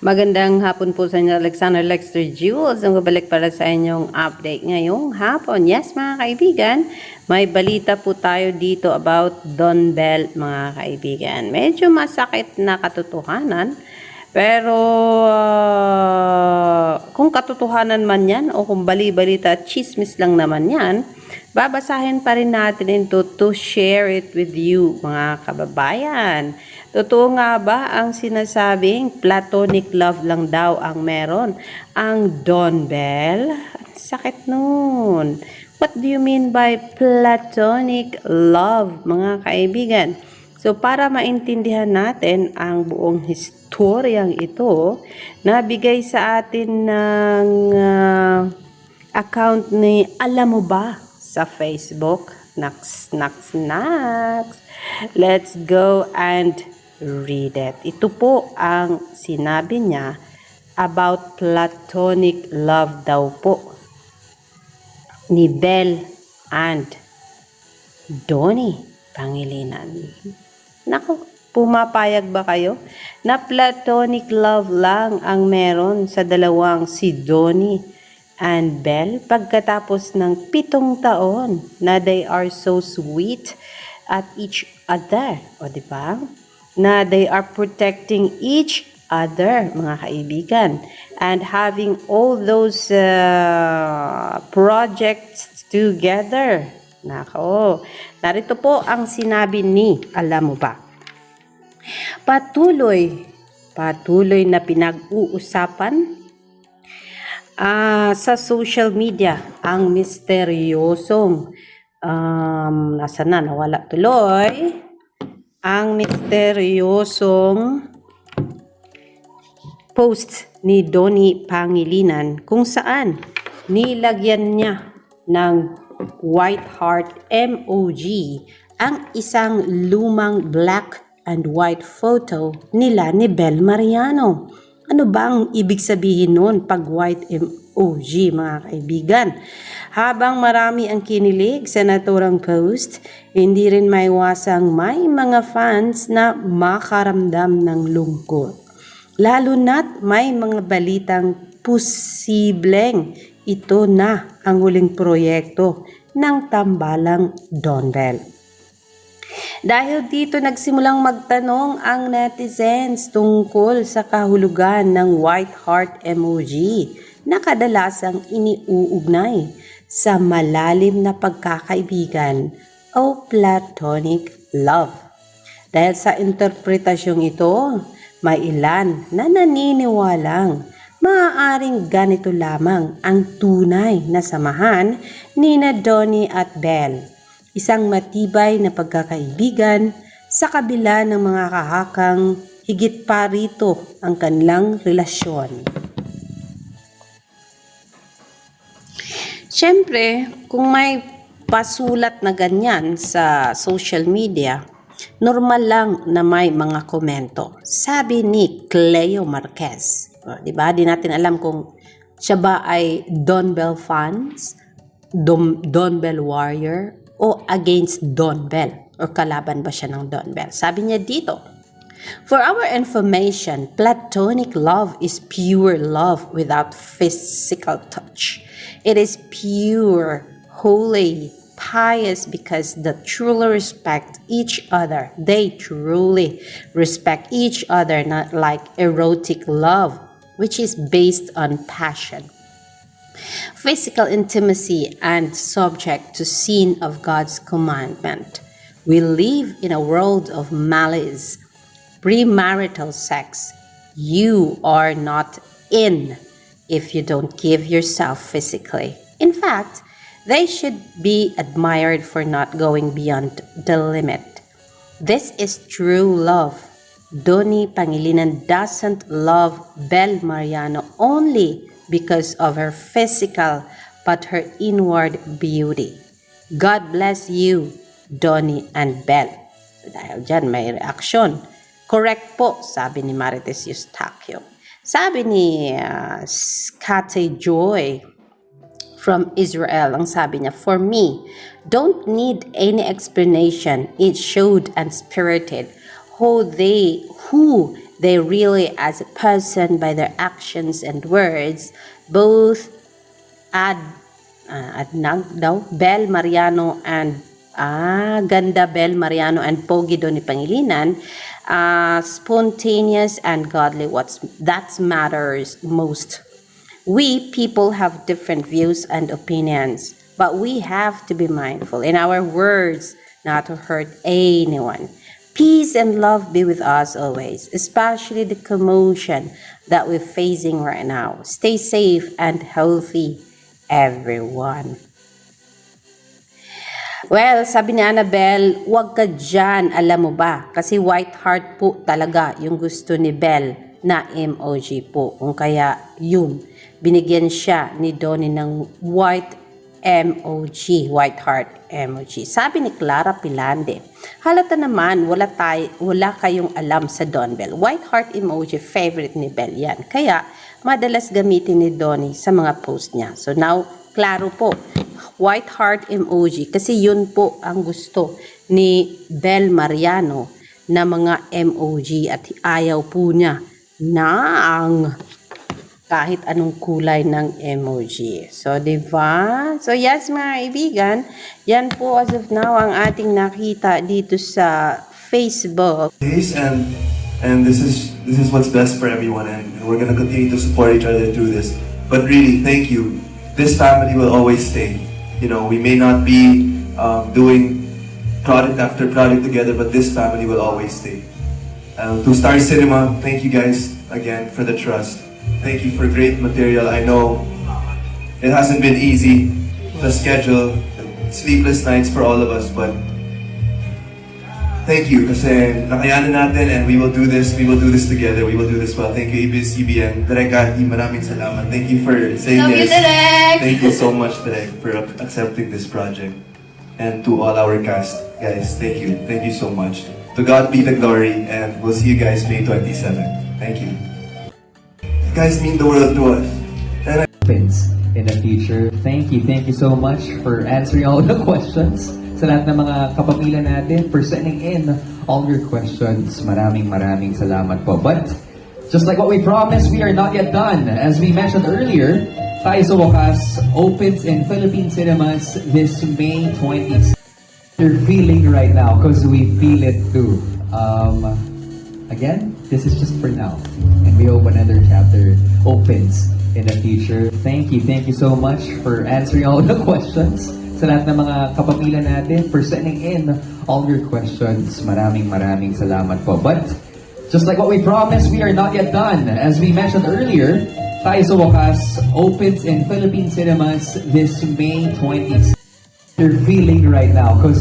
Magandang hapon po sa inyo, Alexander Lexter Jules. Ang babalik para sa inyong update ngayong hapon. Yes, mga kaibigan, may balita po tayo dito about Don Bell, mga kaibigan. Medyo masakit na katotohanan, pero kung katotohanan man yan o kung bali-balita at chismis lang naman yan, babasahin pa rin natin ito to share it with you, mga kababayan. Totoo nga ba ang sinasabing platonic love lang daw ang meron ang Don Bell? Sakit nun. What do you mean by platonic love, mga kaibigan? So para maintindihan natin ang buong historyang ito, nabigay sa atin ng account ni Alam Mo Ba sa Facebook. Naks. Let's go and read it. Ito po ang sinabi niya about platonic love daw po ni Bell and Donnie Pangilinan. Naku, pumapayag ba kayo na platonic love lang ang meron sa dalawang si Donnie and Bell pagkatapos ng 7 taon na they are so sweet at each other? O diba? Na they are protecting each other, mga kaibigan, and having all those projects together. Nako, narito po ang sinabi ni Alam Mo Ba. Patuloy na pinag-uusapan sa social media ang misteryosong nawala tuloy ang misteryosong post ni Donnie Pangilinan kung saan nilagyan niya ng white heart emoji ang isang lumang black and white photo nila ni Bel Mariano. Ano ba ang ibig sabihin nun pag white emoji, mga kaibigan? Habang marami ang kinilig sa naturang post, hindi rin maiwasang may mga fans na makaramdam ng lungkot. Lalo na't may mga balitang posibleng ito na ang huling proyekto ng tambalang Don Bell. Dahil dito nagsimulang magtanong ang netizens tungkol sa kahulugan ng white heart emoji na kadalasang iniuugnay sa malalim na pagkakaibigan o platonic love. Dahil sa interpretasyong ito, may ilan na naniniwalang maaaring ganito lamang ang tunay na samahan ni Donnie at Bell. Isang matibay na pagkakaibigan sa kabila ng mga kahakang higit pa rito ang kanilang relasyon. Siyempre, kung may pasulat na ganyan sa social media, normal lang na may mga komento. Sabi ni Cleo Marquez, diba? Di natin alam kung siya ba ay Don Bell fans, Don Bell warrior, o against Don Bell, or kalaban ba siya ng Don Bell. Sabi niya dito, for our information, platonic love is pure love without physical touch. It is pure, holy, pious because they truly respect each other. They truly respect each other, not like erotic love, which is based on passion, physical intimacy, and subject to sin of God's commandment. We live in a world of malice, premarital sex. You are not in if you don't give yourself physically. In fact, they should be admired for not going beyond the limit. This is true love. Donnie Pangilinan doesn't love Bel Mariano only because of her physical but her inward beauty. God bless you, Donnie and Bel. So dahil dyan may reaksyon. Correct po, sabi ni Marites Eustaquio. Sabi ni Kate Joy from Israel, ang sabi niya, for me, don't need any explanation. It showed and spirited who they really as a person by their actions and words. Both Bel Mariano and Ganda Bel Mariano and Pogi Doni Pangilinan, spontaneous and godly. That matters most. We people have different views and opinions, but we have to be mindful in our words not to hurt anyone. Peace and love be with us always, especially the commotion that we're facing right now. Stay safe and healthy, everyone. Well, sabi ni Annabel, wag ka dyan, alam mo ba? Kasi white heart po talaga yung gusto ni Bel na emoji po. Kung kaya yun, binigyan siya ni Donnie ng white emoji, white heart emoji. Sabi ni Clara Pilande, halata naman, wala kayong alam sa Don Bel. White heart emoji, favorite ni Bel yan. Kaya, madalas gamitin ni Donnie sa mga post niya. So now, klaro po, white heart emoji kasi yun po ang gusto ni Bel Mariano na mga emoji at ayaw po niya ng kahit anong kulay ng emoji. So, diba? So, yes mga kaibigan, yan po as of now ang ating nakita dito sa Facebook. And this is what's best for everyone, and we're gonna continue to support each other through this. But really, thank you. This family will always stay. You know, we may not be doing product after product together, but this family will always stay. To Star Cinema, thank you guys again for the trust. Thank you for great material. I know it hasn't been easy, the schedule, sleepless nights for all of us, but thank you kasi nakayanan natin, and we will do this together, we will do this well. Thank you ABS-CBN, Direk Ati, maraming salamat. Thank you for saying Love this. you, Direk! Thank you so much, Direk, for accepting this project. And to all our cast, guys, thank you so much. To God be the glory, and we'll see you guys May 27. Thank you. You guys mean the world to us. And In the future. Thank you so much for answering all the questions. Sa lahat ng mga kapamilya natin for sending in all your questions. Maraming salamat po. But, just like what we promised, we are not yet done. As we mentioned earlier, Tayo sa Wakas opens in Philippine cinemas this May 20th. You're feeling right now because we feel it too. Again, this is just for now. And we hope another chapter opens in the future. Thank you so much for answering all the questions. Sa lahat ng mga kapamilya natin for sending in all your questions. Maraming salamat po. But, just like what we promised, we are not yet done. As we mentioned earlier, Tayo sa Wakas opens in Philippine cinemas this May 20th. You're feeling right now because